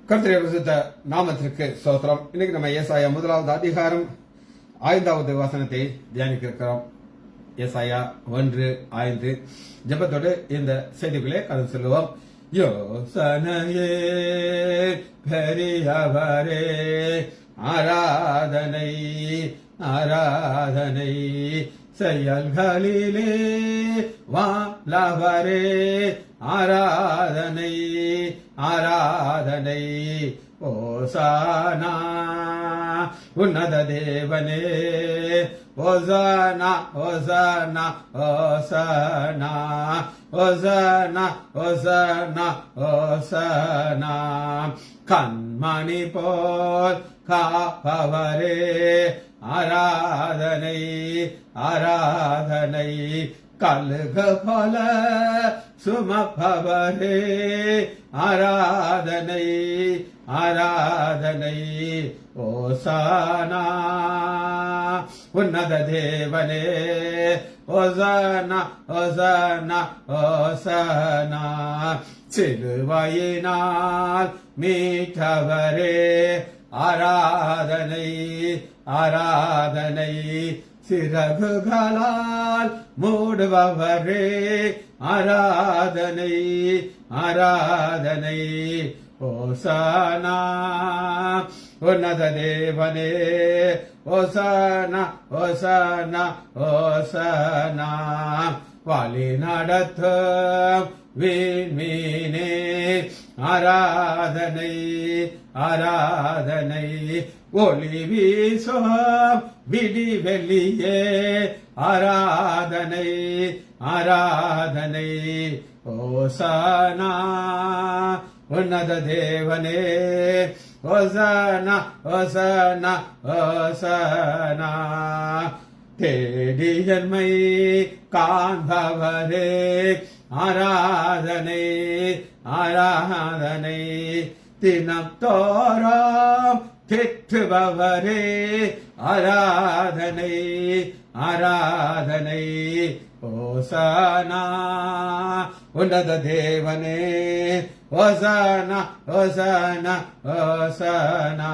கர்த்தருடைய பரிசுத்த நாமத்திற்கு ஸ்தோத்திரம். இன்னைக்கு நம்ம ஏசாயா 1வது அதிகாரம் 5வது வசனத்தை தியானிக்க இருக்கிறோம். ஏசாயா 1:5 ஜெபத்தோடு இந்த செய்திகளே கடந்து செல்வோம். யோசனையே பெரியவரே, ஆராதனை ஆராதனை, செயல்களிலே வாழவரே, ஆராதனை ஆராதனை. ஓசானா உன்னத தேவனே, ஓசானா ஓசானா ஓசானா ஓசானா ஓசானா ஓசானா. கண்மணி போல் காப்பவரே, ஆராதனை ஆராதனை. கழுக போல சுமப்பவரே, ஆராதனை ஆராதனை. ஓசானா உன்னத தேவனே, ஓசானா ஓசானா ஓசானா. சிலுவையினால் மீட்டவரே, ஆராதனை ஆராதனை. சிறகுகளால் மூடுபவரே, ஆராதனை ஆராதனை. ஓசானா உன்னத தேவனே, ஓசானா ஓசானா ஓசானா. வழி நடத்தும் வீண்மீனே, ஆராதனை ஆராதனை. ஒளி வீசும் விடிவெளியே, ஆராதனை ஆராதனை. ஓசானா உன்னத தேவனே, ஓசானா ஓசானா ஓசானா. தேடியன்மை காண்பவரே, ஆராதனை ஆராதனை. தினத்தோறும் பெற்றுபவரே, ஆராதனை ஆராதனை. ஓசானா உன்னத தேவனே, ஓசானா ஓசானா ஓசானா.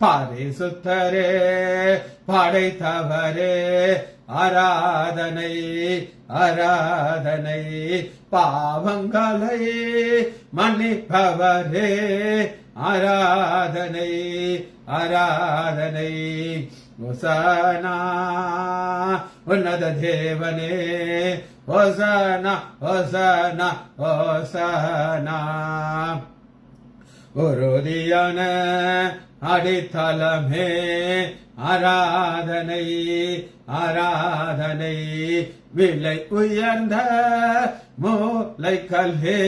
பரிசுத்தரே படைத்தவரே, ஆராதனை ஆராதனை. பாவங்களை மன்னிப்பவரே, ஆராதனை ஆராதனை. ஓசானா உன்னத தேவனே, ஓசானா ஓசானா ஓசானா. உறுதியான அடித்தளமே, ஆராதனை ஆராதனை. விலை உயர்ந்த மூலைக்கல்லே,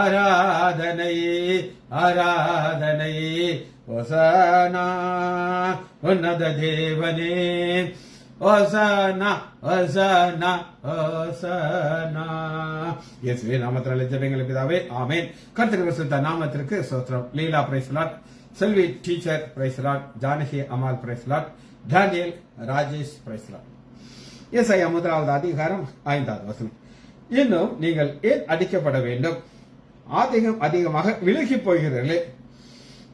ஆராதனை ஆராதனை. ஓசானா உன்னத தேவனே, ஓசானா ஓசானா ஓசானா. இயேசுவின் நாமத்தினாலே ஜெபங்கள் பிதாவே, ஆமென். கர்த்தருடைய பரிசுத்த நாமத்திற்கு ஸ்தோத்திரம். Leela praise Lord, Selvi teacher praise Lord, Janaki Amal praise Lord, Daniel Rajesh praise Lord. ஏசாயா 1வது அதிகாரம் 5வது வசனம். இன்னும் நீங்கள் ஏன் அடிக்கப்பட வேண்டும்? அதிகமாக விலகி போகிறீர்களே.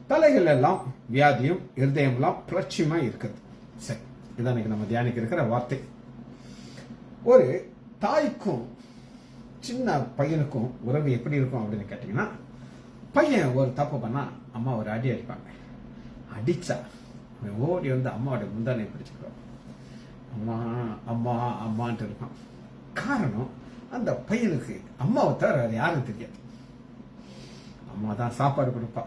தலைகள் எல்லாம் வியாதியும் இருதயம் எல்லாம் பிரட்சியமா இருக்குது. சரி, இதான் நம்ம தியானிக்க இருக்கிற வார்த்தை. ஒரு தாய்க்கும் சின்ன பையனுக்கும் உறவு எப்படி இருக்கும் அப்படின்னு கேட்டீங்கன்னா, பையன் ஒரு தப்பு பண்ணா அம்மா ஒரு அடி அடிப்பாங்க. அடிச்சா ஓடி வந்து அம்மாவோட முந்தானை பிடிச்சுக்கிறோம். அம்மா அம்மா அம்மான்ட்டு இருப்பான். காரணம், அந்த பையனுக்கு அம்மாவை தவிர வேற யாரும் தெரியாது. அம்மா தான் சாப்பாடு கொடுப்பா,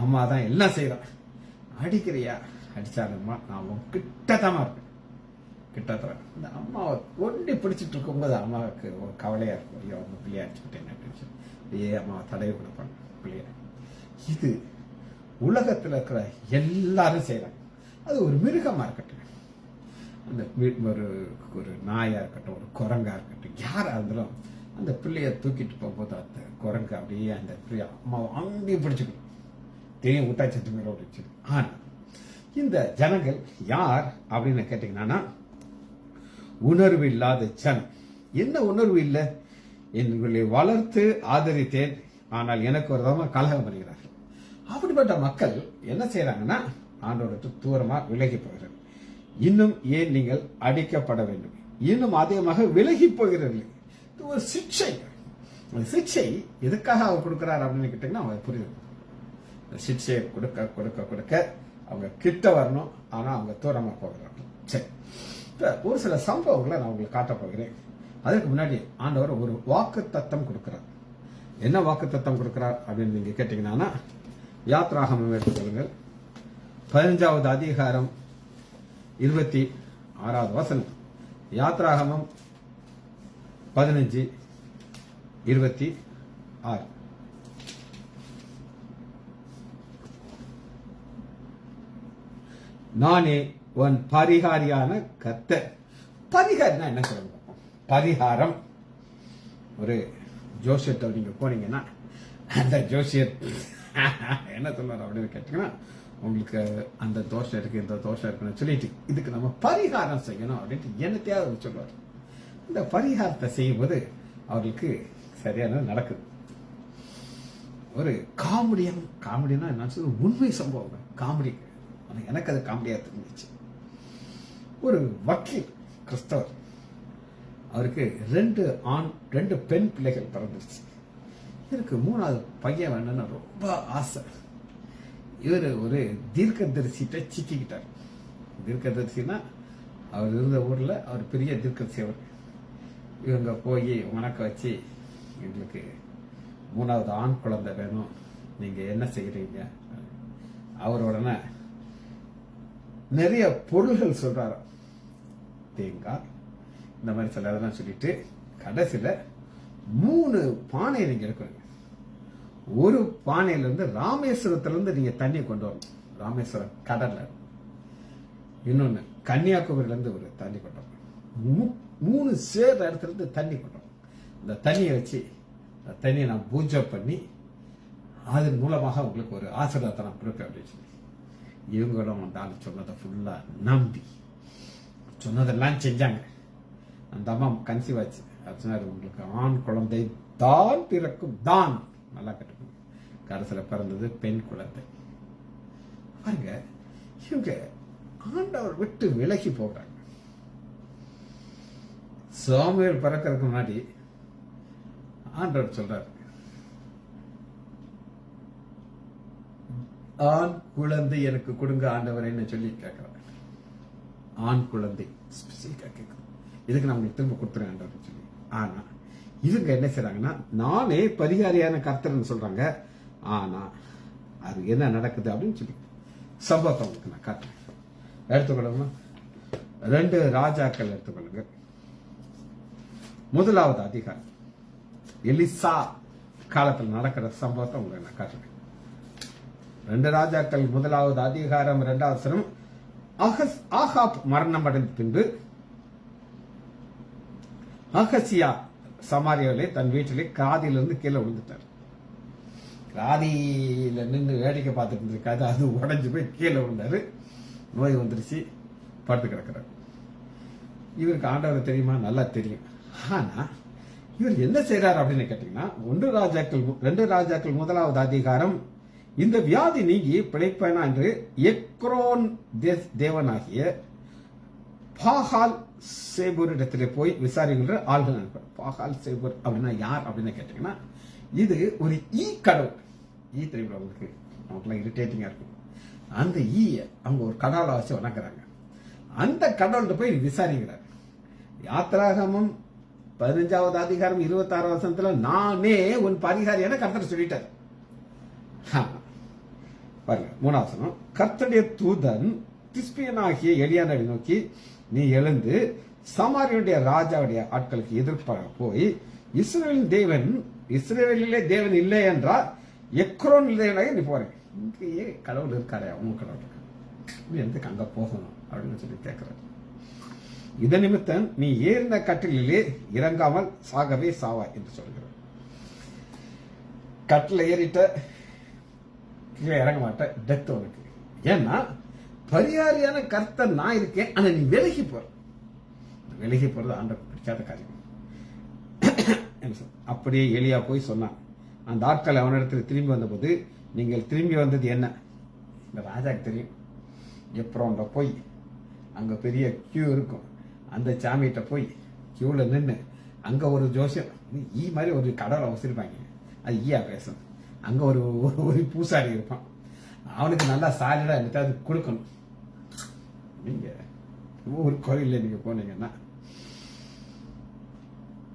அம்மா தான் எல்லாம் செய்யறான். அடிக்கிறியா? அடிச்சாலும்மா நான் கிட்டத்தமா இருப்பேன். கிட்டத்தட்ட இந்த அம்மாவை ஒண்டி பிடிச்சிட்டு இருக்கும்போது அம்மாவுக்கு ஒரு கவலையா இருக்கும். ஐயோ, அவங்க பிள்ளைய அடிச்சுக்கிட்டேன் அப்படின்னு சொல்லி அம்மாவை தடவை கொடுப்பாங்க பிள்ளைய. இது உலகத்தில் இருக்கிற எல்லாரும் செய்யறாங்க. அது ஒரு மிருகமா இருக்கட்டும், அந்த ஒரு நாயா இருக்கட்டும், ஒரு குரங்கா இருக்கட்டும், யாரா இருந்தாலும் அந்த பிள்ளைய தூக்கிட்டு போகும்போது அந்த குரங்கு அப்படியே அந்த பிள்ளைய அம்மாவை அங்கேயும் பிடிச்சிக்கணும். தெரியும் விட்டா சத்து மேல ஓடிச்சு. ஆனா இந்த ஜனங்கள் யார் அப்படின்னு கேட்டீங்கன்னா, உணர்வு இல்லாத ஜனம். என்ன உணர்வு இல்லை? எங்களை வளர்த்து ஆதரித்தேன், ஆனால் எனக்கு ஒரு விதமாக கலகம் பண்ணுகிறார்கள். அப்படிப்பட்ட மக்கள் என்ன செய்யறாங்கன்னா ஆண்டவருக்கு தூரமா விலகி போகிறார்கள். இன்னும் ஏன் நீங்கள் அடிக்கப்பட வேண்டும், இன்னும் அதிகமாக விலகி போகிறீர்கள். இது ஒரு சிக்ஷை. சிக்ஷை எதுக்காக அவர் கொடுக்கிறார் அப்படின்னு கேட்டீங்கன்னா அவங்க புரியுது. சிக்ஷையை கொடுக்க கொடுக்க கொடுக்க அவங்க கிட்ட வரணும், ஆனா அவங்க தூரமா போகிறாங்க. சரி, ஒரு சில சம்பவங்களை நான் உங்களுக்கு காட்ட போகிறேன். அதுக்கு முன்னாடி ஆண்டவர் ஒரு வாக்கு தத்தம் கொடுக்கிறார். என்ன வாக்கு தத்தம் கொடுக்கிறார் அப்படின்னு நீங்க கேட்டீங்கன்னா, யாத்ராகமம் எடுத்துக்கொள்ளுங்கள், 15வது அதிகாரம் 26வது வசனம். யாத்ராகமம் 15:26. நானே உன் பரிகாரியான கர்த்தர். பரிகாரினா என்ன சொல்லுங்க? பரிகாரம். ஒரு ஜோசியத்தை நீங்க போனீங்கன்னா அந்த ஜோசியர் என்ன சொல்றாரு அப்படின்னு கேட்டீங்கன்னா, உங்களுக்கு அந்த தோஷம் இருக்கு, இந்த தோஷம் இருக்குன்னு சொல்லிட்டு இதுக்கு நம்ம பரிகாரம் செய்யணும் அப்படின்ட்டு என்னத்தையாவது சொல்லுவார். இந்த பரிகாரத்தை செய்யும்போது அவர்களுக்கு சரியான நடக்குது. ஒரு காமெடினா என்ன சொல்ல, உண்மை சம்பவம் காமெடி. எனக்கு அது காமெடியா தெரிஞ்சிச்சு. ஒரு வக்கீல் கிறிஸ்தவர், அவருக்கு 2 பெண் பிள்ளைகள் பிறந்துருச்சு. இவருக்கு 3வது பையன் வேணும்னு ரொம்ப ஆசை. இவர் ஒரு தீர்க்கதரிசிட்ட சிக்கிக்கிட்டார். தீர்க்கதரிசினா அவர் இருந்த ஊர்ல அவர் பெரிய தீர்க்கதரிசி. அவர் இவங்க போய் உனக்க வச்சு, எங்களுக்கு 3வது ஆண் குழந்தை வேணும், நீங்க என்ன செய்யறீங்க? அவர் உடனே நிறைய பொருள்கள் சொல்றாரு, தேங்காய் இந்த மாதிரி சில இதெல்லாம் சொல்லிட்டு கடைசியில 3 பானையை நீங்க எடுக்கணும். ஒரு பானையில இருந்து ராமேஸ்வரத்துல இருந்து நீங்க தண்ணி கொண்டு வரணும். ராமேஸ்வரம் கடல்ல. இன்னொன்னு கன்னியாகுமரியில இருந்து ஒரு தண்ணி கொண்டு வரணும். 3 சேர்ற இடத்துல இருந்து தண்ணி கொண்டு வரணும். இந்த தண்ணியை வச்சு அந்த தண்ணியை நான் பூஜை பண்ணி அதன் மூலமாக உங்களுக்கு ஒரு ஆசீர்வாதத்தை நான் கொடுப்பேன் அப்படின்னு சொல்லி இவங்களும் அந்த ஆள் சொன்னதை ஃபுல்லா நம்பி சொன்னதெல்லாம் செஞ்சாங்க. அந்த அம்மா கன்சீவ் ஆச்சு. சொன்னாரு, உங்களுக்கு ஆண் குழந்தை தான் பிறக்கும். தான் நல்லா கட்டுக்கணும். கடைசியில் பிறந்தது பெண் குழந்தை. பாருங்க, இவங்க ஆண்டவர் விட்டு விலகி போகிறாங்க. சாமுவேல் பிறக்கிறதுக்கு முன்னாடி ஆண்டவர் சொல்றாரு, ஆண் குழந்தை எனக்கு கொடுங்க ஆண்டவரேன்னு சொல்லி கேட்கிறார். ஆண் குழந்தை கேட்கணும். இதுக்கு நான் உங்களுக்கு திரும்ப கொடுத்துறேன் ஆண்டவர் சொல்லி. ஆனா இவங்க என்ன செய்றாங்கன்னா, நானே பரிகாரியான கர்த்தர்னு சொல்றாங்க. ஆனா அது என்ன நடக்குது அப்படின்னு சொல்லி சம்பவத்தை உங்களுக்கு நான் காட்டுறேன். எடுத்துக்கொள்ளுங்க. 2 ராஜாக்கள் எடுத்துக்கொள்ளுங்க. 1வது அதிகாரம் எலிசா காலத்தில் நடக்கிற சம்பவத்தை உங்களுக்கு நான் காட்டுறேன். 2 ராஜாக்கள் 1வது அதிகாரம் 2வது வசனம். ஆகாப் மரணம் அடைந்த பின்பு அகசியா சமாரியாவிலே தன் வீட்டிலே காதிலிருந்து கீழே விழுந்துட்டார். காதியில நின்று வேடிக்கை பார்த்துட்டு இருக்காது, அது உடஞ்சு போய் கீழே விழுந்தாரு. நோய் வந்துருச்சு, படுத்து கிடக்கிறார். இவருக்கு ஆண்டவர் தெரியுமா? நல்லா தெரியும். ஆனா இவர் என்ன செய்யறாரு அப்படின்னு கேட்டீங்கன்னா, 2 ராஜாக்கள் 1வது அதிகாரம். இந்த வியாதி நீங்கி பிழைப்பேனா என்று எக்ரோன் தேவனாகிய பாகால் சேபூர் இடத்திலே போய் விசாரிக்கின்ற ஆள்கள் அனுப்பார். பாகால் சேபூர் அப்படின்னா யார் அப்படின்னு கேட்டீங்கன்னா, இது ஒரு ஈ கடவுள். ஈ தெரியும் அவங்களுக்கு, நமக்குலாம் இரிட்டேட்டிங்கா இருக்கும். அந்த ஈய அவங்க ஒரு கடவுளை வச்சு வணங்குறாங்க. அந்த கடவுள்கிட்ட போய் விசாரிக்கிறார். யாத்ராகமம் 15வது அதிகாரம் 26வது வசனத்துல, நானே உன் பரிகாரியான கர்த்தர் சொல்லிட்டார். பாருங்க 3வது வசனம். கர்த்தருடைய தூதன் திஸ்பியனாகிய எலியாவை நோக்கி, நீ எழுந்து சமாரியுடைய ராஜாவுடைய ஆட்களுக்கு எதிர்ப்பாக போய், இஸ்ரேலிலே தேவன் இல்லை என்றால் எக்ரோன் தேவனாக நீ போறேன். இங்கேயே கடவுள் இருக்காரு, அவங்க கடவுள் எதுக்கு அங்க போகணும் அப்படின்னு சொல்லி கேட்கிறார். இத நிமித்தம் நீ ஏறின கட்டிலே இறங்காமல் சாகவே சாவா என்று சொல்கிறார். கட்டில ஏறிட்ட கீழே இறங்க மாட்டேன், டெத் உனக்கு. ஏன்னா பரிகாரியான கர்த்தர் நான் இருக்கேன், ஆனா நீ விலகி போறது ஆண்டவருக்கு பிடிக்காத காரியம். அப்படியே எலியா போய் சொன்னான், அந்த ஆட்கள் அவனிடத்தில் திரும்பி வந்தபோது, நீங்கள் திரும்பி வந்தது என்ன? இந்த ராஜாக்கு தெரியும். அப்புறம் அங்கே போய் அங்கே பெரிய கியூ இருக்கும், அந்த சாமிகிட்ட போய் கியூவில் நின்று அங்கே ஒரு ஜோசியம் ஈ மாதிரி ஒரு கடவுளை வச்சிருப்பாங்க, அது ஈயா பேசும். அங்கே ஒரு ஒரு பூசாரி இருப்பான், அவனுக்கு நல்லா சாலிடாக இருந்துட்டு அது கொடுக்கணும். நீங்கள் ஒரு கோயிலில் நீங்கள் போனீங்கன்னா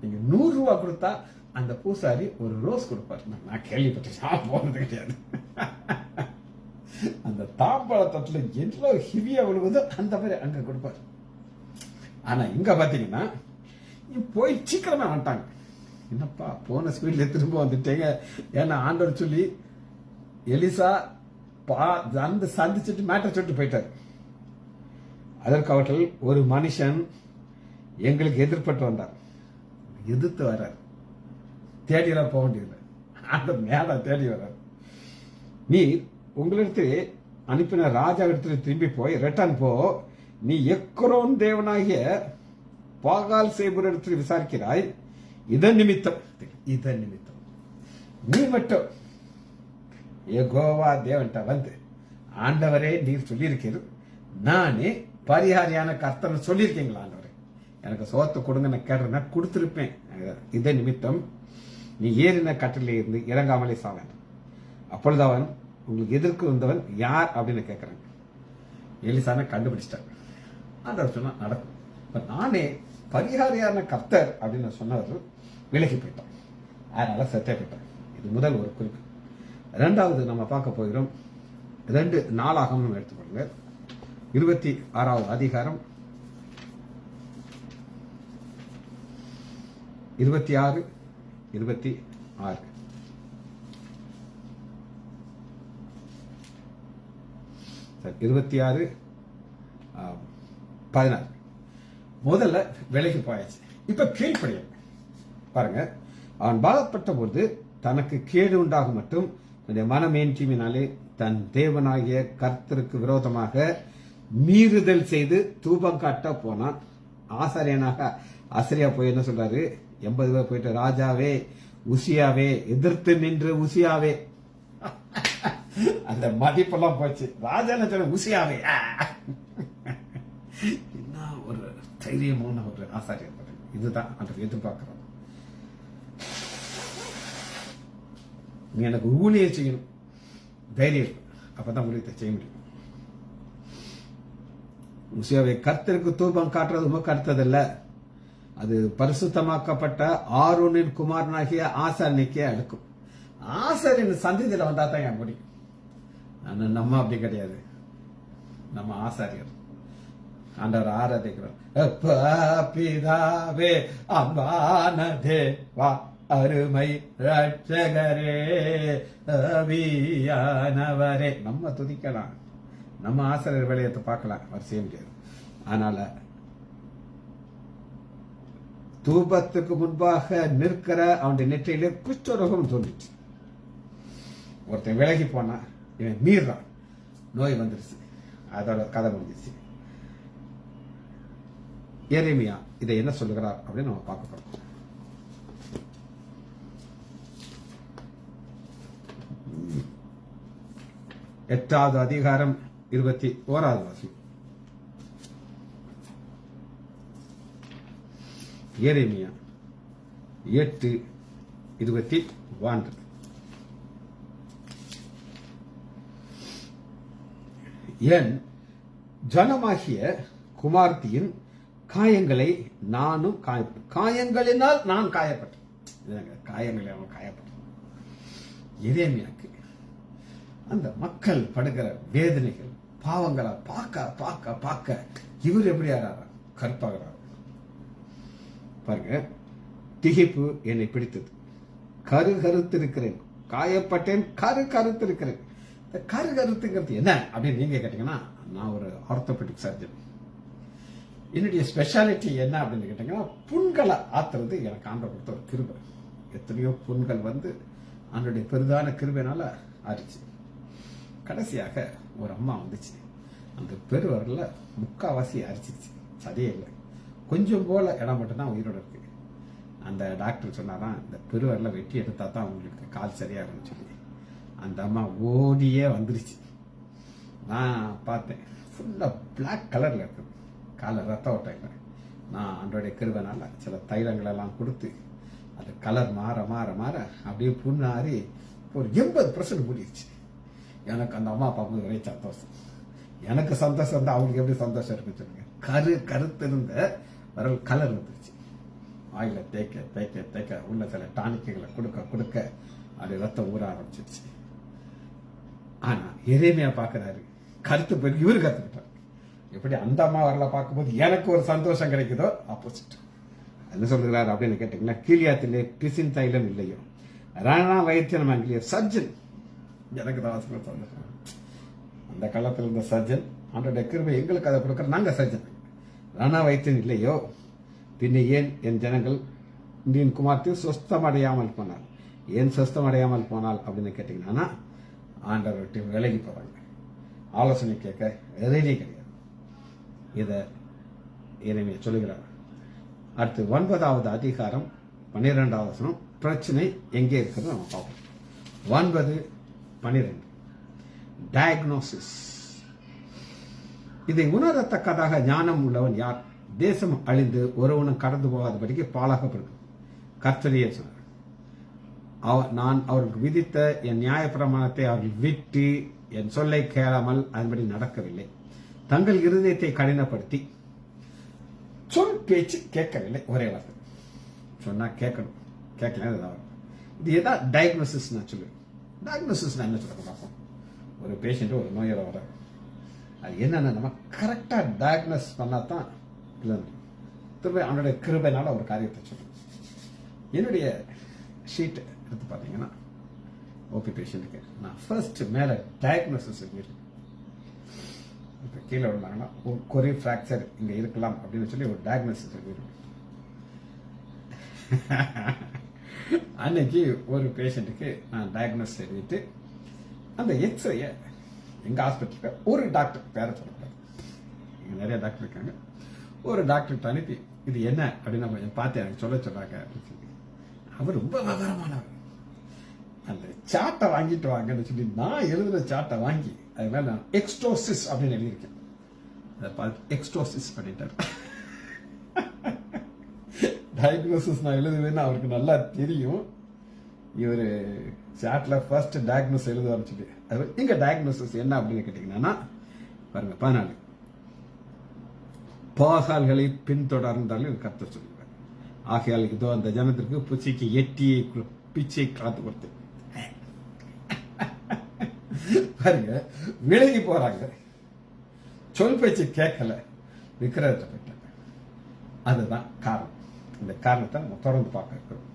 நீங்கள் 100 ரூபா கொடுத்தா அந்த பூசாரி ஒரு ரோஸ் கொடுப்பார். நான் கேள்விப்பட்டேன், போனது கிடையாது. அந்த தாம்பாள தட்டுல எவ்வளவு ஹெவியா விழுகுதோ அந்த மாதிரி அங்க கொடுப்பார். ஆனா இங்க பாத்தீங்கன்னா போய் சீக்கிரமா வந்துட்டாங்க. என்னப்பா போன ஸ்பீட்ல திரும்ப வந்துட்டீங்க, ஏன்னா ஆண்டவர் சொல்லி எலிசா அந்த சந்திச்சுட்டு மேட்டர் சொல்லிட்டு போயிட்டார். அதற்கு அவர்கள் ஒரு மனுஷன் எங்களுக்கு எதிர்பட்டு வந்தார், எதிர்த்து வர்றார், தேடியெல்லாம் போக வேண்டியதில்லை, அந்த மேல தேடி வர்றார். நீ உங்களிடத்தில் அனுப்பின ராஜா இடத்துல திரும்பி போய் ரிட்டர்ன் போ, நீ எக்ரோன் தேவனாகிய பாகால் சேபுர் இடத்தில் விசாரிக்கிறாய், இதன் நிமித்தம் நீ மட்டும் யெகோவா தேவன்ட்ட வந்து, ஆண்டவரே நீர் சொல்லியிருக்கிறது, நானே பரிகாரியான கர்த்தன் சொல்லியிருக்கீங்களா ஆண்டவரே, எனக்கு சோத்தை கொடுங்க, நான் கேட்டுறேன்னா கொடுத்துருப்பேன். இதன் நிமித்தம் நீ ஏறின கட்டிலே இருந்து இறங்காமலே சாவேன். அப்பொழுது அவன், உங்களுக்கு எதிர்க்கு வந்தவன் யார் அப்படின்னு கேட்கிறாங்க. எலிசான கண்டுபிடிச்சிட்டாங்க. ஆண்டவர் சொன்னா நடக்கும். இப்ப நானே பரிகாரியான கர்த்தர் அப்படின்னு சொன்னவர் விலகி போயிட்டான், அதனால செத்தே போயிட்டான். இது முதல் ஒரு குறிப்பு. இரண்டாவது நம்ம பார்க்க போகிறோம், 2 நாளாகமம் எடுத்துக்கொள்ளுங்க, 26வது அதிகாரம் 26, 26. சரி, 26, 16. முதல்ல விலைக்கு போயாச்சு, இப்ப கீழ்ப்படிய பாருங்க. அவன் பாகப்பட்ட போது தனக்கு கேடு உண்டாக மட்டும் மனமேன்றினாலே தன் தேவனாகிய கர்த்தருக்கு விரோதமாக மீறுதல் செய்து தூபம் காட்ட போனான். ஆசாரியனாக ஆசிரியா போய் என்ன சொல்றாரு, 80 பேர் போயிட்டு, ராஜாவே உசியாவே எதிர்த்து நின்று உசியாவே, அந்த மதிப்பெல்லாம் போச்சு. ராஜா என்ன சொல்ற, உசியாவே. என்ன ஒரு தைரியமான ஒரு ஆசாரியர். இதுதான் அந்த எதிர்பார்க்கிறோம். நீ எனக்கு ஊழியம் செய்யணும், தைரியம், அப்பதான் ஊழியத்தை செய்ய முடியும். உசியாவை கர்த்தருக்கு தூபம் காட்டுறது உமக்கு அடுத்ததில்ல, அது பரிசுத்தமாக்கப்பட்ட ஆரோனின் குமாரனாகிய ஆசாரியனுக்கே அடுக்கும். ஆசாரியன் சந்ததியில வந்தா தான் என் முடியும். நம்ம அப்படி கிடையாது, நம்ம ஆசாரியர் ஆண்டவர் ஆராதிக்கிறோம். பிதாவே அன்பான தேவா அருமை ரட்சகரே ஆவியானவரே, நம்ம துதிக்கலாம், நம்ம ஆசிரியர் வேலையத்தை பார்க்கலாம், அவர் செய்ய முடியாது. அதனால தூபத்துக்கு முன்பாக நிற்கிற அவனுடைய நெற்றியிலே குஷ்டரோகம் தோன்றிச்சு. ஒருத்தன் விலகி போனா, இவன் மீறான், நோய் வந்துருச்சு, அதோட கதை முடிஞ்சிச்சு. எரேமியா இதை என்ன சொல்லுகிறார் அப்படின்னு நம்ம பார்க்க போறோம். எட்டாவது அதிகாரம் 21வது வசனம். எரேமியா 8:21. என் ஜனமாகிய குமார்த்தியின் காயங்களை நானும் காயப்பட்டேன், காயங்களினால் நான் காயப்பட்டேன், காயங்களை அவன் காயப்பட்டேன். எரேமியாக்கு அந்த மக்கள் படுகிற வேதனைகள் பாவங்களை பார்க்க பார்க்க பார்க்க இவர் எப்படி ஆறாரா, கற்பாகிறார். பாருங்க, திகைப்பு என்னை பிடித்தது, கருத்திருக்கிறேன், காயப்பட்டேன், கருத்திருக்கிறேன். இந்த கருத்துங்கிறது என்ன அப்படின்னு நீங்க கேட்டீங்கன்னா, நான் ஒரு ஆர்த்தோபெடிக் சர்ஜன். என்னுடைய ஸ்பெஷாலிட்டி என்ன அப்படின்னு கேட்டீங்கன்னா, புண்களை ஆத்துறது எனக்கு ஆண்டவர் கொடுத்த ஒரு கிருபை. எத்தனையோ புண்கள் வந்து ஆண்டோடைய பெரிதான கிருபைனால ஆறிச்சு. கடைசியாக ஒரு அம்மா வந்துச்சு, அந்த பெருவரில் முக்காவாசி அரிச்சிருச்சு, சதையே இல்லை, கொஞ்சம் போல இடம் மட்டும்தான் உயிரோட இருக்கு. அந்த டாக்டர் சொன்னாராம், இந்த பெருவரில் வெட்டி எடுத்தா தான் உங்களுக்கு கால் சரியாகும்னு சொல்லி. அந்த அம்மா ஓடியே வந்துருச்சு. நான் பார்த்தேன், ஃபுல்லாக பிளாக் கலரில் இருக்குது, காலை ரத்த ஓட்டம் இல்லை. நான் அன்றோடைய கிருபைனால சில தைலங்களெல்லாம் கொடுத்து அது கலர் மாற மாற மாற அப்படியே புண்ணாறி ஒரு 80% கூடிருச்சு. எனக்கு அந்த அம்மா பார்க்கும்போது ஒரே சந்தோஷம். எனக்கு சந்தோஷம் தான், அவங்களுக்கு எப்படி சந்தோஷம் இருக்குன்னு சொல்லுங்க. கருத்திருந்த வரல் கலர் வந்துருச்சு. ஆயில தேய்க்க தேய்க்க தேய்க்க உள்ள சில டானிக்குகளை கொடுக்க கொடுக்க அப்படி ரத்தம் ஊற ஆரம்பிச்சிருச்சு. ஆனா எரேமியா பார்க்கிறாரு, கருத்து போய் இவரு கத்துக்கிட்டார். எப்படி அந்த அம்மா வரல பார்க்கும்போது எனக்கு ஒரு சந்தோஷம் கிடைக்குதோ, ஆப்போசிட். என்ன சொல்கிறாரு அப்படின்னு கேட்டீங்கன்னா, கீழியாத்திலே பிசின் தைலம் இல்லையோ, ராணா வைத்தியம் அங்கிலிய சர்ஜன். எனக்கு தான் சந்தோஷம். அந்த காலத்தில் இருந்த சர்ஜன் அவனுடைய கிருபை எங்களுக்கு அதை கொடுக்குற, நாங்க சர்ஜன். ராணா வைத்தியன் இல்லையோ, பின்ன ஏன் என் ஜனங்கள் இந்தியன் குமார்த்தையும் சொஸ்தம் அடையாமல் போனார். ஏன் சொஸ்தம் அடையாமல் போனால் அப்படின்னு கேட்டீங்கன்னா, ஆண்டவர் விட்டு விலகி போறாங்க, ஆலோசனை கேட்க ரெடி கிடையாது. இதை எரேமியா சொல்லுகிறார். அடுத்து 9வது அதிகாரம் 12வது வசனம், பிரச்சனை எங்கே இருக்கிறது நம்ம பார்ப்போம். 9:12 டயக்னோசிஸ். இதை உணரத்தக்கதாக ஞானம் உள்ளவன் யார்? தேசம் அழிந்து ஒருவனும் கடந்து போகாதபடிக்கு பாழாகப்படும். கர்த்தரே சொன்னார், நான் அவர்களுக்கு விதித்த என் நியாய பிரமாணத்தை அவர்கள் விட்டு என் சொல்லை கேளாமல் அதன்படி நடக்கவில்லை. தங்கள் இருதயத்தை கடினப்படுத்தி சொல் பேச்சு கேட்கவில்லை. ஒரே வார்த்தை சொன்னா கேட்கணும், கேட்கல. இது எதாவது டயக்னோசிஸ் நான் சொல்லுவேன். டயக்னோசிஸ் நான் என்ன சொல்ல பார்ப்போம். ஒரு பேஷண்ட் ஒரு நோயோட வர, அது என்னன்னா நம்ம கரெக்டா டயக்னோஸ் பண்ணாதான் இல்லை. திரும்ப அவனுடைய கிருபைனால ஒரு காரியத்தை சொல்லுவேன். என்னுடைய ஷீட் எடுத்து பார்த்தீங்கன்னா, ஓபி பேஷண்ட்டுக்கு நான் ஃபர்ஸ்ட் மேலே டயக்னோசிஸ் எழுதியிருக்கேன். இப்போ கீழே விழுந்தாங்கன்னா ஒரு கொரி ஃப்ராக்சர் இங்கே இருக்கலாம் அப்படின்னு சொல்லி ஒரு டயக்னோசிஸ் எழுதியிருக்கேன். அன்னைக்கு ஒரு பேஷண்ட்டுக்கு நான் டயக்னோசிஸ் எழுதிட்டு அந்த எக்ஸ்ரேயை எங்கள் ஹாஸ்பிட்டலுக்கு ஒரு டாக்டர் பேரை சொல்லக்கூடாது, இங்கே நிறைய டாக்டர் இருக்காங்க, ஒரு டாக்டர்கிட்ட அனுப்பி இது என்ன அப்படின்னு நம்ம பார்த்து எனக்கு சொல்ல சொல்றாங்க அப்படின்னு சொல்லி, அவர் ரொம்ப விவரமானவர். அந்த சாட்டை வாங்கிட்டு வாங்கன்னு சொல்லி நான் எழுதுற சாட்டை வாங்கி அது மேல நான் எக்ஸ்டோசிஸ் அப்படின்னு எழுதியிருக்கேன். அதை பார்த்து எக்ஸ்டோசிஸ் பண்ணிட்டார். டயக்னோசிஸ் நான் எழுதுவேன்னு அவருக்கு நல்லா தெரியும். இவர் சாட்ல ஃபர்ஸ்ட் டயக்னோஸ் எழுதுவார்னு சொல்லி, அது எங்க டயக்னோசிஸ் என்ன அப்படின்னு கேட்டீங்கன்னா பாருங்க, 14 பாகால்களை பின்தொடர்ந்தாலும் கர்த்தர் சொல்லுவார். ஆகையால் இதோ அந்த ஜனத்திற்கு பூச்சிக்கு எட்டியை பிச்சை காத்து கொடுத்து பாருங்க, விலகி போறாங்க, சொல் பேச்சு கேட்கல, விக்கிரகத்தை போயிட்டாங்க. அதுதான் காரணம். இந்த காரணத்தை நம்ம தொடர்ந்து பார்க்க இருக்கிறோம்.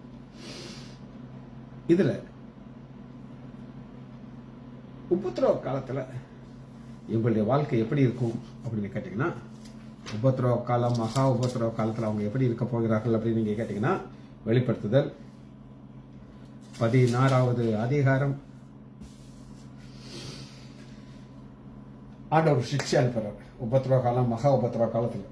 இதுல உபத்திரவ காலத்துல எங்களுடைய வாழ்க்கை எப்படி இருக்கும் அப்படின்னு கேட்டீங்கன்னா, உபத்திரவ காலம், மகா உபத்திரவ காலத்துல அவங்க எப்படி இருக்க போகிறார்கள் அப்படின்னு நீங்க கேட்டீங்கன்னா, வெளிப்படுத்துதல் 16வது அதிகாரம் ஆண்டவர் சிக்ஷை அனுப்புறார். உபத்திரவ காலம், மகா உபத்திரவ காலத்துல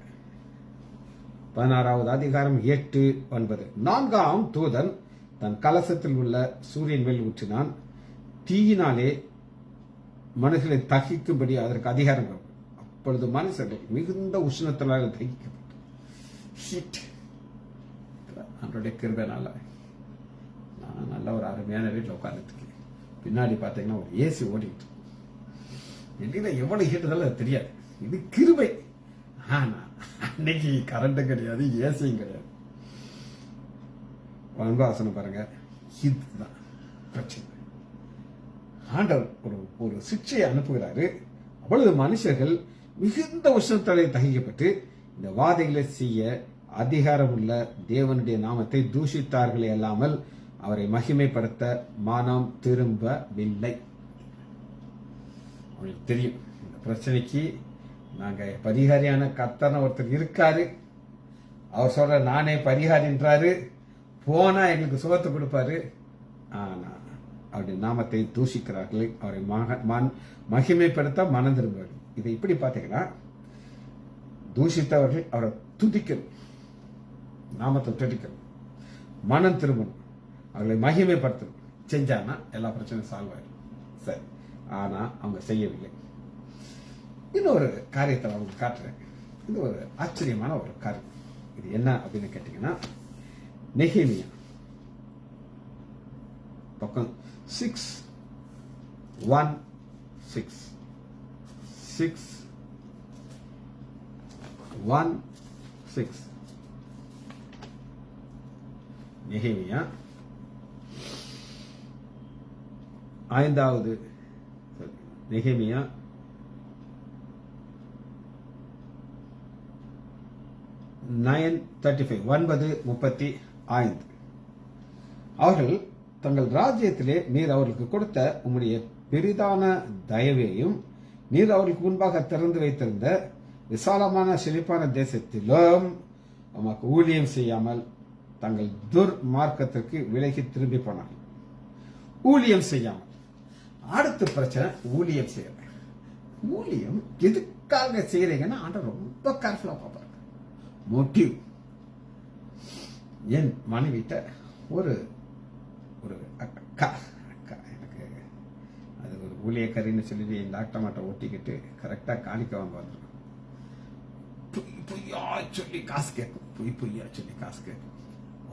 16வது அதிகாரம் 8-9. 4ஆம் தூதன் தன் கலசத்தில் உள்ள சூரியன் மேல் ஊற்றினான். தீயினாலே மனுஷனை தகிக்கும்படி அதற்கு அதிகாரம். அப்பொழுது மனுஷர்கள் மிகுந்த உஷ்ணத்தினால தகிக்கப்பட்டு அவருடைய கிருபைனால நான் நல்ல ஒரு அருமையான வீட்டில் உட்கார்ந்துட்டு பின்னாடி பார்த்தீங்கன்னா ஒரு ஏசி ஓடிட்டு வெளியில எவ்வளவு ஹீட்டுதல் தெரியாது. இது கிருபை. ஆனா அன்னைக்கு கரண்ட்டும் கிடையாது, ஏசியும் கிடையாது. வன்பாசனம் பாருங்க, இதுதான் பிரச்சனை. ஆண்டவர் ஒரு சிக்ஷையை அனுப்புகிறாரு. அப்பொழுது மனுஷர்கள் மிகுந்த உஷ்ணத்தலை தகிக்கப்பட்டு இந்த வாதைகளை செய்ய அதிகாரம் உள்ள தேவனுடைய நாமத்தை தூஷித்தார்களே அல்லாமல் அவரை மகிமைப்படுத்த மனம் திரும்பவில்லை. அவங்களுக்கு தெரியும் இந்த பிரச்சனைக்கு நாங்க பரிகாரியான கர்த்தர் ஒருத்தர் இருக்காரு, அவர் சொல்ற நானே பரிகாரின்றாரு, போனா எங்களுக்கு சுகத்தை கொடுப்பாரு. ஆனா அவருடைய நாமத்தை தூஷிக்கிறார்கள், அவரை மகிமைப்படுத்த மனம் திரும்புவார்கள். இதை இப்படி பார்த்தீங்கன்னா, தூஷித்தவர்கள் அவரை துதிக்கணும், நாமத்தை துதிக்கணும். மனம் திரும்பணும், அவர்களை மகிமைப்படுத்தணும். செஞ்சான்னா எல்லா பிரச்சனையும் சால்வ் ஆயிடும். சரி, ஆனா அவங்க செய்யவில்லை. இன்னொரு காரியத்தை அவங்க காட்டுறேன். இது ஒரு ஆச்சரியமான ஒரு காரியம். இது என்ன அப்படின்னு கேட்டீங்கன்னா, நெகேமியா பக்கம் 6:1-6 நெகேமியா 5வது நெகேமியா 9:35 அவர்கள் தங்கள் ராஜ்யத்திலே நீர் அவர்களுக்கு கொடுத்த உம்முடைய பெரிதான தயவையும் நீர் அவர்களுக்கு முன்பாக திறந்து வைத்திருந்த விசாலமான செழிப்பான தேசத்திலும் உமக்கு ஊழியம் செய்யாமல் தங்கள் துர்மார்க்கத்திற்கு விலகி திரும்பி போனார்கள். ஊழியம் செய்யாமல். அடுத்த பிரச்சனை ஊழியம் செய்யல. ஊழியம் எதுக்காக செய்யறீங்கன்னா ஆண்டவர் ரொம்ப கேர்ஃபுல்லா பார்ப்பாரு. மோட்டிவ். என் மனைவிட்ட ஒரு ஒரு அக்கா எனக்கு அது ஒரு ஊழியக்காரின்னு சொல்லிட்டு என் டாக்டர் மாட்ட ஓட்டிக்கிட்டு கரெக்டா காணிக்க வாங்க வந்துடும். பொய்யா சொல்லி காசு கேட்கும். பொய்யா சொல்லி காசு கேட்கும்.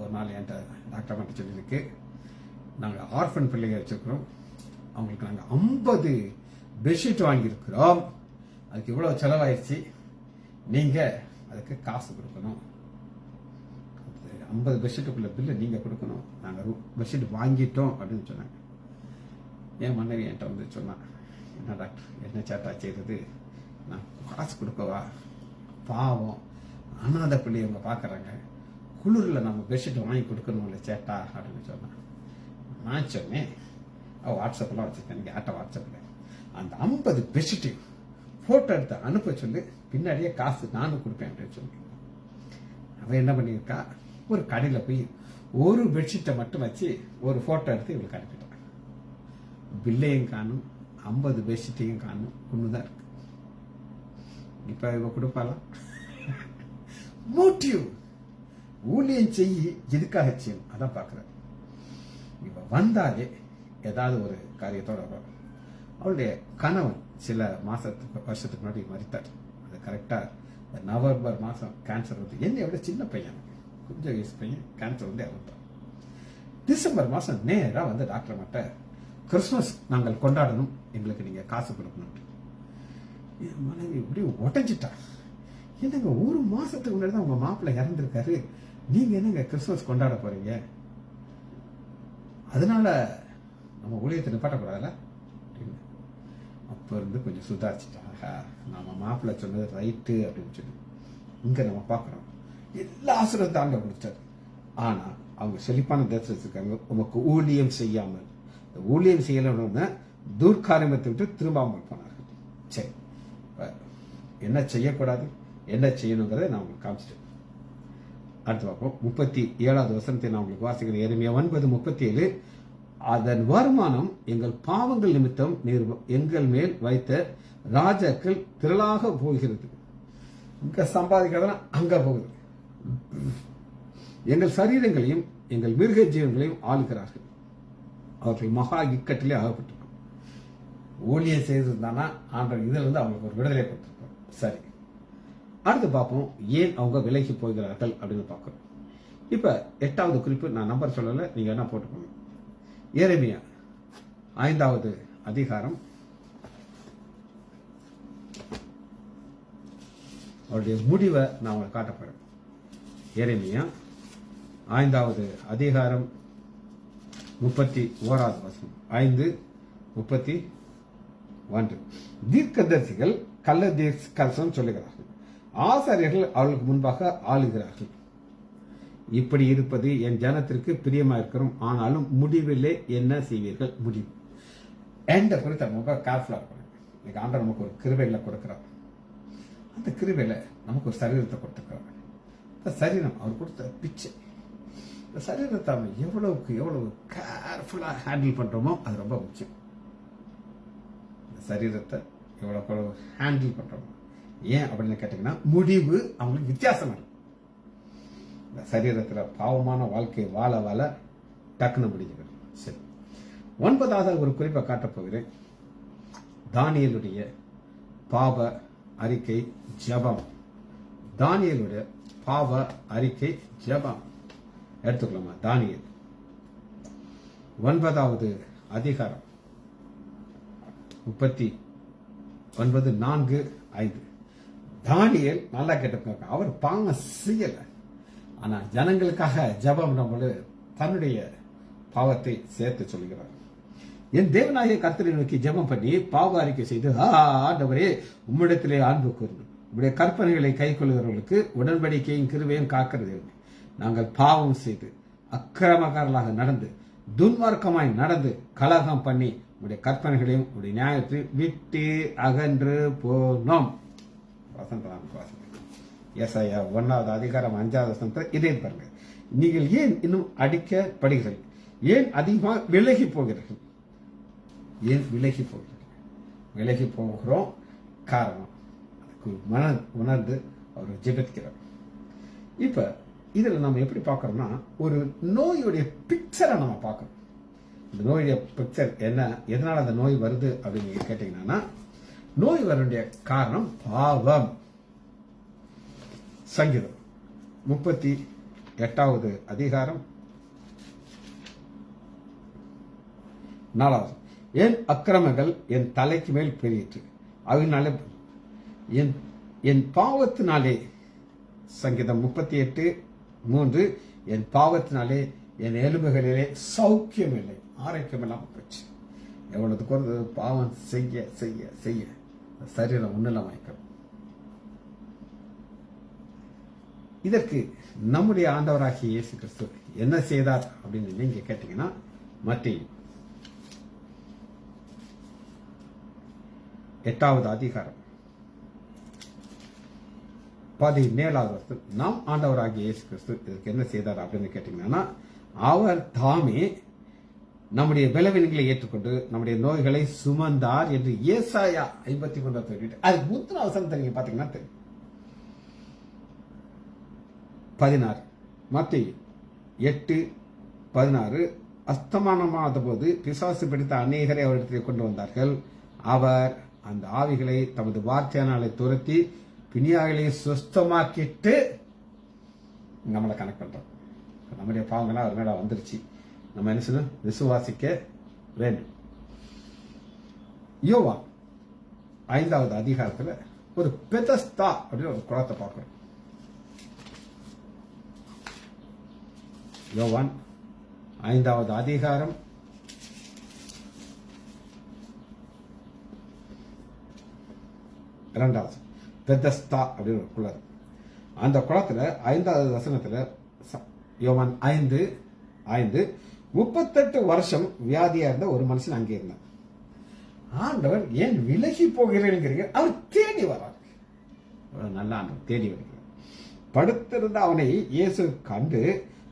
ஒரு நாள் என்கிட்ட டாக்டர் மாட்ட சொல்லியிருக்கு, நாங்கள் ஆர்ஃபன் பிள்ளைங்க வச்சிருக்கிறோம், அவங்களுக்கு நாங்கள் 50 பெட்ஷீட் வாங்கியிருக்கிறோம், அதுக்கு இவ்வளோ செலவாயிடுச்சு, நீங்கள் அதுக்கு காசு கொடுக்கணும், 50 பெட்ஷீட்டுக்குள்ள பில்லு நீங்கள் கொடுக்கணும், நாங்கள் பெட்ஷீட் வாங்கிட்டோம் அப்படின்னு சொன்னாங்க. என் மனைவி என்கிட்ட வந்து சொன்னான், என்ன டாக்டர் என்ன சேட்டா செய்யறது, நான் காசு கொடுக்கவா, பாவம் அனாதை பிள்ளைய அவங்க பார்க்குறாங்க, குளிரில் நம்ம பெட்ஷீட் வாங்கி கொடுக்கணும் இல்லை சேட்டா அப்படின்னு சொன்னான். நான் சொன்னேன், வாட்ஸ்அப்லாம் வச்சுருக்கேன், நீங்கள் ஆட்ட வாட்ஸ்அப்பில் அந்த 50 பெட்ஷீட்டு ஃபோட்டோ எடுத்து அனுப்ப சொல்லி பின்னாடியே காசு நானும் கொடுப்பேன் அப்படின்னு சொல்லி அவன் என்ன பண்ணியிருக்கா, ஒரு கடையில் போய் ஒரு பெட்ஷீட்டை மட்டும் வச்சு ஒரு ஃபோட்டோ எடுத்து இவளுக்கு அனுப்பிட்டான். பில்லையும் காணும், 50 பெட்ஷீட்டையும் காணும், ஒண்ணுதான் இருக்கு. இப்ப இவ கொடுப்பாலாம். மோட்டிவ். ஊழியம் செய்யி எதுக்காக செய்யும் அதான் பாக்குற. இவ வந்தாலே ஏதாவது ஒரு காரியத்தோட வரும். அவளுடைய கணவன் சில வருஷத்துக்கு முன்னாடி மரித்தார். அது கரெக்டா நவம்பர் மாசம் கேன்சர் வந்து, என்னை விட சின்ன பையன், கொஞ்சம் வயசு பையன், கேன்சர் வந்து இறந்துட்டான். டிசம்பர் மாசம் நேரா வந்து டாக்டர் மாட்ட, கிறிஸ்துமஸ் நாங்கள் கொண்டாடணும், எங்களுக்கு நீங்க காசு கொடுக்கணும். என் மனைவி இப்படி உடஞ்சிட்டா. என்னங்க ஒரு மாசத்துக்கு முன்னாடி தான் உங்க மாப்பிள்ளை இறந்துருக்காரு, நீங்க என்னங்க கிறிஸ்துமஸ் கொண்டாட போறீங்க, அதனால நம்ம ஊழியத்தை நிப்பாட்டக்கூடாதுல்ல அப்படின்னு. அப்ப இருந்து கொஞ்சம் சுதாரிச்சுட்டாங்க. நம்ம மாப்பிள்ளை சொன்னது ரைட்டு அப்படின்னு சொல்லி இங்க நம்ம பாக்குறோம். எல்லா ஆசிரியர் தாண்ட கொடுத்தாரு. ஆனா அவங்க செழிப்பான தேசம் வச்சிருக்காங்க. உமக்கு ஊழியம் செய்யாமல், ஊழியம் செய்யலன்னு துர்காரியத்தை விட்டு திரும்பாமல் போனார்கள். சரி, என்ன செய்யக்கூடாது என்ன செய்யணுங்கிறத நான் உங்களுக்கு காமிச்சிட்டேன். அடுத்து பார்ப்போம். 37வது வசனத்தை நான் உங்களுக்கு வாசிக்கிறேன். எரேமியா 9:37. அதன் வருமானம் எங்கள் பாவங்கள் நிமித்தம் நீர் எங்கள் மேல் வைத்த ராஜாக்கள் திரளாக போகிறது. இங்க சம்பாதிக்கிறதுனா அங்க போகுது. எங்கள் சரீரங்களையும் எங்கள் மிருக ஜீவன்களையும் ஆளுகிறார்கள். அவர்கள் மகா இக்கட்டிலே ஆகப்பட்டிருக்கும். ஊழியம் செய்திருந்தானா ஆண்டவர் இதுல இருந்து அவங்களுக்கு ஒரு விடுதலை கொடுத்திருப்பார். சரி, அடுத்து பார்ப்போம் ஏன் அவங்க விலகி போகிறார்கள் அப்படின்னு பார்க்கிறோம். இப்ப 8வது குறிப்பு, நான் நம்பர் சொல்லல, நீங்க என்ன போட்டுக்கோங்க. எரேமியா 5வது அதிகாரம் அவருடைய முடிவை நான் உங்களுக்கு காட்ட போறேன். எரேமியா 5வது அதிகாரம் 31வது வசனம். 5:31. தீர்க்கதரிசிகள் கள்ள தீர்க்கதரிசனம் சொல்லுகிறார்கள், ஆசாரியர்கள் அவர்களுக்கு முன்பாக ஆளுகிறார்கள். இப்படி இருப்பது என் ஜனத்திற்கு பிரியமா இருக்கிறோம், ஆனாலும் முடிவிலே என்ன செய்வீர்கள். முடிவு எந்த குறித்து ரொம்ப கேர்ஃபுல்லா இருக்கணும். இன்னைக்கு ஆண்டவர் நமக்கு ஒரு கிருபையில கொடுக்கிறார். அந்த கிருபையில நமக்கு ஒரு சரீரத்தை கொடுத்துக்கிறார். இந்த சரீரம் அவர் கொடுத்த பிச்சை. இந்த சரீரத்தை அவன் எவ்வளவுக்கு எவ்வளவு கேர்ஃபுல்லா ஹேண்டில் பண்றோமோ அது ரொம்ப முக்கியம். இந்த சரீரத்தை எவ்வளவு ஹேண்டில் பண்றோமோ. ஏன் அப்படின்னு கேட்டீங்கன்னா முடிவு அவங்களுக்கு வித்தியாசம் இருக்கு. இந்த சரீரத்தில் பாவமான வாழ்க்கையை வாழ வாழ டக்குன்னு முடிஞ்சுக்கணும். சரி, 9வது ஒரு குறிப்பை காட்டப் போகிறேன். தானியேலுடைய பாவ அறிக்கை ஜெபம். தானியேலுடைய பாவ அறிக்கை ஜெபம் எடுத்துக்கலாமா? தானியேல் 9வது அதிகாரம் 39:4-5. தானியேல் நல்லா கேட்டுக்கோங்க. அவர் பாவம் செய்யல, ஆனா ஜனங்களுக்காக ஜெபம் பண்ணும்போது தன்னுடைய பாவத்தை சேர்த்து சொல்கிறார். என் தேவனாகிய கர்த்தரை நோக்கி ஜெபம் பண்ணி பாவ அறிக்கை செய்து, ஆண்டவரே, உம்மிடத்திலே அன்பு கூர்ந்து உம்முடைய கற்பனைகளை கை கொள்கிறவர்களுக்கு உடன்படிக்கையும் கிருபையும் காக்கிறது. நாங்கள் பாவம் செய்து அக்கிரமக்காரர்களாக நடந்து துன்மார்க்கமாய் நடந்து கலகம் பண்ணி உடைய கற்பனைகளையும் உடைய நியாயத்தை விட்டு அகன்று போனோம். ஏசாயா 1வது அதிகாரம் 5வது வசனத்தை இதே பாருங்க. நீங்கள் ஏன் இன்னும் அடிக்கப்படுகிறீர்கள்? ஏன் அதிகமாக விலகி போகிறீர்கள்? ஏன் விலகி போகிறீர்கள்? விலகி போகிறோம் காரணம் அதுக்கு உணர்ந்து அவர் ஜெபிக்கிறார். இப்ப இதுல நம்ம எப்படி பார்க்கறோம்னா, ஒரு நோயுடைய பிக்சரை நம்ம பார்க்கணும். இந்த நோயுடைய பிக்சர் என்ன, எதனால அந்த நோய் வருது அப்படின்னு கேட்டீங்கன்னா, நோய் வரக்கூடிய காரணம் பாவம். சங்கீதம் 38வது அதிகாரம் 4வது. என் அக்கிரமங்கள் என் தலைக்கு மேல் பெரியற்று, அவினாலே என் பாவத்தினாலே. சங்கீதம் 38:3. என் பாவத்தினாலே என் எலும்புகளிலே சௌக்கியம் இல்லை, ஆரோக்கியம் இல்லாமல் போச்சு. எவ்வளவுக்கு ஒரு பாவம் செய்ய செய்ய செய்ய சரீரம் உன்னலமாய்க்கும். இதற்கு நம்முடைய ஆண்டவராகிய இயேசு கிறிஸ்து என்ன செய்தார் அப்படின்னு நீங்க கேட்டீங்கன்னா, மத்தேயு 8வது அதிகாரம் 17வது. நாம் ஆண்டவராகிய இயேசு கிறிஸ்து இதுக்கு என்ன செய்தார் அப்படின்னு கேட்டீங்கன்னா, அவர் தாமே நம்முடைய பலவீனங்களை ஏற்றுக்கொண்டு நம்முடைய நோய்களை சுமந்தார் என்று ஏசாயா 53 அதுக்கு முந்தின அவசரத்தை நீங்க பாத்தீங்கன்னா தெரியும். 16 மத்தேயு 8:16. அஸ்தமானமாத போது பிசாசு பிடித்த அநேகரை அவரிடத்தில் கொண்டு வந்தார்கள். அவர் அந்த ஆவிகளை தமது வார்த்தையானாலே துரத்தி பிணியாகளை சுஸ்தமாக்கிட்டு நம்மளை கனெக்ட் பண்றோம். நம்முடைய பாவங்கள்லாம் அவர் மேல வந்துருச்சு. நம்ம என்ன செய்யணும்? விசுவாசிக்க வேண்டும். யோவான் 5வது அதிகாரத்துல ஒரு பெதஸ்தா அப்படின்னு ஒரு குளத்தை பார்க்கிறோம். யோவான் 5வது அதிகாரம் 2வது. பெதஸ்தா அப்படின்னு ஒரு குளம். அந்த குளத்துல 5வது வசனத்துல யோவான் 5:5 38 வருஷம் வியாதியா இருந்த ஒரு மனுஷன் அங்கே இருந்தார். ஆண்டவர் ஏன் விலகி போகிறீங்க? அவர் தேடி வரார். நல்ல ஆண்டவர் தேடி வருகிறார். படுத்திருந்த அவனை இயேசு கண்டு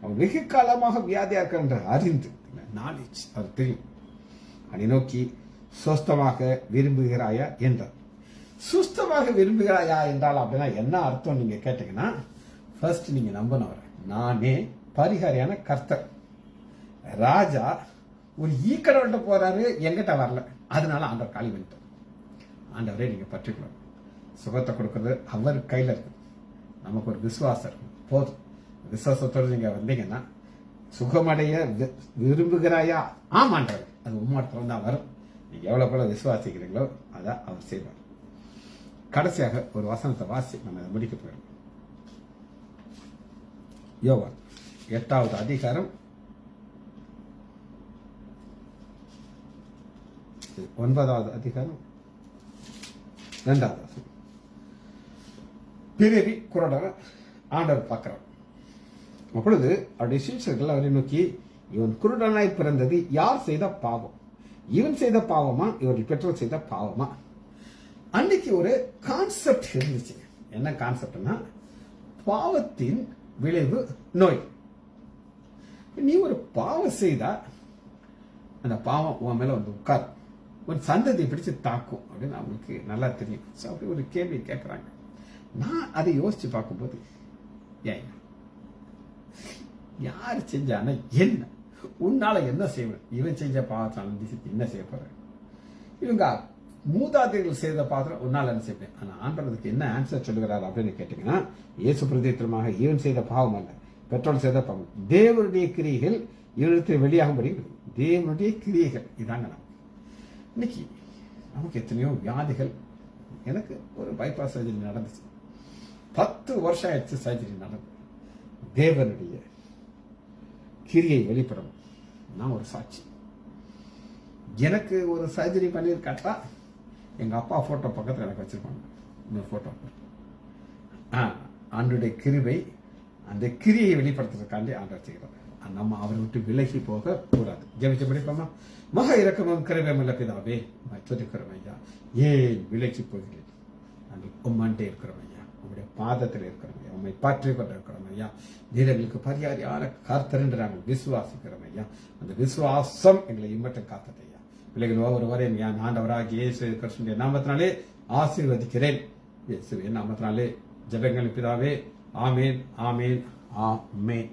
அவன் வெகு காலமாக வியாதியா இருக்க என்று அறிந்து, நாலேஜ் அவர் தெரியும், அதை நோக்கி சுஸ்தமாக விரும்புகிறாயா என்றார். சுஸ்தமாக விரும்புகிறாயா என்றால் அப்படின்னா என்ன அர்த்தம் நீங்க கேட்டீங்கன்னா, ஃபர்ஸ்ட் நீங்க நம்பணும், நானே பரிகாரியான கர்த்தர். ராஜா ஒரு ஈக்கடவன்ட்ட போறாரு, எங்கிட்ட வரல, அதனால ஆண்டவர் காலி பண்ணிட்டார். ஆண்டவரே நீங்க பற்றிக்கலாம். சுகத்தை கொடுக்கறது அவர் கையில இருக்கு. நமக்கு ஒரு விசுவாசம் இருக்கும், போதும். விசுவாசத்தோடு நீங்க வந்தீங்கன்னா, சுகமடைய விரும்புகிறாயா? ஆமாண்டவர், அது உம்மாட்டத்தில் தான் வரும். நீங்க எவ்வளவு விசுவாசிக்கிறீங்களோ அதான் அவர் செய்வார். கடைசியாக ஒரு வசனத்தை வாசி நம்ம முடிக்க போயிடும். யோவான் 8வது அதிகாரம் 9வது அதிகாரம் 2வது வசனம். பிறவி குரடர ஆண்டவர் பார்க்கிறார். அப்பொழுது அவருடைய சீஷர்கள் அவரை நோக்கி, இவன் குருடனாய் பிறந்தது யார் செய்த பாவம்? இவன் செய்த பாவமா, இவர்கள் பெற்றோர் செய்த பாவமா? அன்னைக்கு ஒரு கான்செப்ட் இருந்துச்சு. என்ன கான்செப்ட்னா, பாவத்தின் விளைவு நோய். நீ ஒரு பாவம் செய்தா அந்த பாவம் உன் மேல வந்து உட்கார், ஒரு சந்ததியை பிடிச்சு தாக்கும் அப்படின்னு அவங்களுக்கு நல்லா தெரியும். அப்படி ஒரு கேள்வி கேட்கறாங்க. நான் அதை யோசிச்சு பார்க்கும்போது, ஏன் யார் செஞ்சானா என்ன, உன்னால என்ன செய்வேன், இவன் செஞ்ச பாத்திரம் என்ன செய்ய போறேன், இவங்க மூதாதைகள் செய்த பாத்திரம் உன்னால என்ன செய்வேன். ஆனா ஆண்டவருக்கு என்ன ஆன்சர் சொல்லுகிறார் அப்படின்னு கேட்டீங்கன்னா, இயேசு பிரதித்திரமாக இவன் செய்த பாவம் அல்ல, பெற்றோர் செய்த பாவம், தேவனுடைய கிரியைகள் இவனிடத்தில் வெளியாகும்படி தேவனுடைய கிரியைகள். இதாங்க நம்ம இன்னைக்கு நமக்கு எத்தனையோ வியாதிகள். எனக்கு ஒரு பைபாஸ் சர்ஜரி நடந்துச்சு, 10 வருஷம் ஆயிடுச்சு சர்ஜரி நடந்து. தேவனுடைய கிரியை வெளிப்படும். நான் ஒரு சாட்சி. எனக்கு ஒரு சர்ஜரி பண்ணியிருக்காட்டா எங்க அப்பா போட்டோ பக்கத்தில் எனக்கு வச்சிருப்பாங்க, இன்னொரு போட்டோ. ஆண்டுடைய கிருபை அந்த கிரியை வெளிப்படுத்துறதுக்காண்டி ஆண்டு வச்சுக்கிறார். நம்ம அவரை விட்டு விலகி போக கூடாது. ஜெபிச்சு படிப்போமா. மக இரக்கமும் கிருபையுமுள்ள பிதாவே, துதிக்கிறோம் ஐயா, ஏன் விலகி போகிறேன், நாங்கள் உம்மண்டே இருக்கிறோம் ஐயா, உங்களுடைய பாதத்தில் இருக்கிறோம் ஐயா, உண்மை பற்றி கொண்டிருக்கிறோம் ஐயா. நீரங்களுக்கு பரிகாரியான கர்த்தர் என்று நாங்கள் விசுவாசிக்கிறோம் ஐயா. அந்த விசுவாசம் எங்களை இம்மட்டும் காத்தது ஐயா. பிள்ளைகள் ஒவ்வொருவரையும் என் ஆண்டவராகிய இயேசு கிறிஸ்துவின் நாமத்தினாலே ஆசீர்வதிக்கிறேன். இயேசுவின் நாமத்தினாலே ஜெபங்கள் பிதாவே. ஆமேன், ஆமேன், ஆமேன்.